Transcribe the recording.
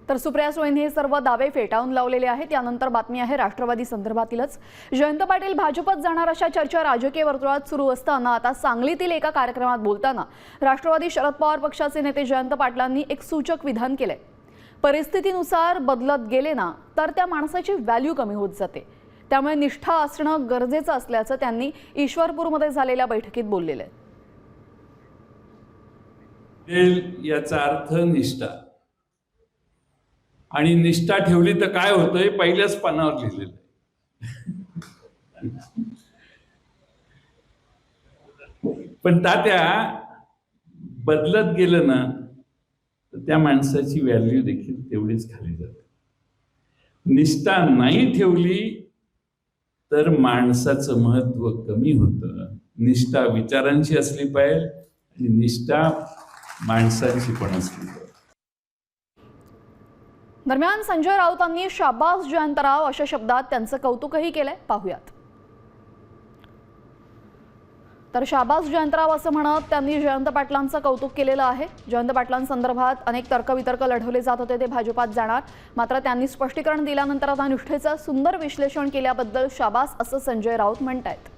तर सुप्रिया सुळेंनी हे सर्व दावे फेटाळून लावलेले आहेत। यानंतर बातमी आहे राष्ट्रवादी संदर्भातीलच। जयंत पाटील भाजपत जाणार अशा चर्चा राजकीय वर्तुळात सुरू असताना आता सांगलीतील एका कार्यक्रमात बोलताना राष्ट्रवादी शरद पवार पक्षाचे नेते जयंत पाटलांनी एक सूचक विधान केले। परिस्थितीनुसार बदलत गेले ना तर त्या माणसाची व्हॅल्यू कमी होत जाते, त्यामुळे निष्ठा असणं गरजेचं असल्याचं त्यांनी ईश्वरपूरमध्ये झालेल्या बैठकीत बोललेले आहे। याचा अर्थ निष्ठा, आणि निष्ठा ठेवली तर काय होतंय पहिल्याच पानावर लिहिलेलं आहे। पण तात्या बदलत गेलं ना तर त्या माणसाची व्हॅल्यू देखील तेवढीच खाली जाते। निष्ठा नाही ठेवली तर माणसाचं महत्व कमी होतं। निष्ठा विचारांची असली पाहिजे आणि निष्ठा माणसाची पण असली पाहिजे। दरम्यान संजय राऊतांनी शाबास जयंतराव अशा शब्दात त्यांचं कौतुकही केलंय, पाहूयात। तर शाबास जयंतराव असं म्हणत त्यांनी जयंत पाटलांचं कौतुक केलेलं आहे। जयंत पाटलांसंदर्भात अनेक तर्कवितर्क लढवले जात होते, ते भाजपात जाणार, मात्र त्यांनी स्पष्टीकरण दिल्यानंतर आता निष्ठेचं सुंदर विश्लेषण केल्याबद्दल शाबास असं संजय राऊत म्हणतायत।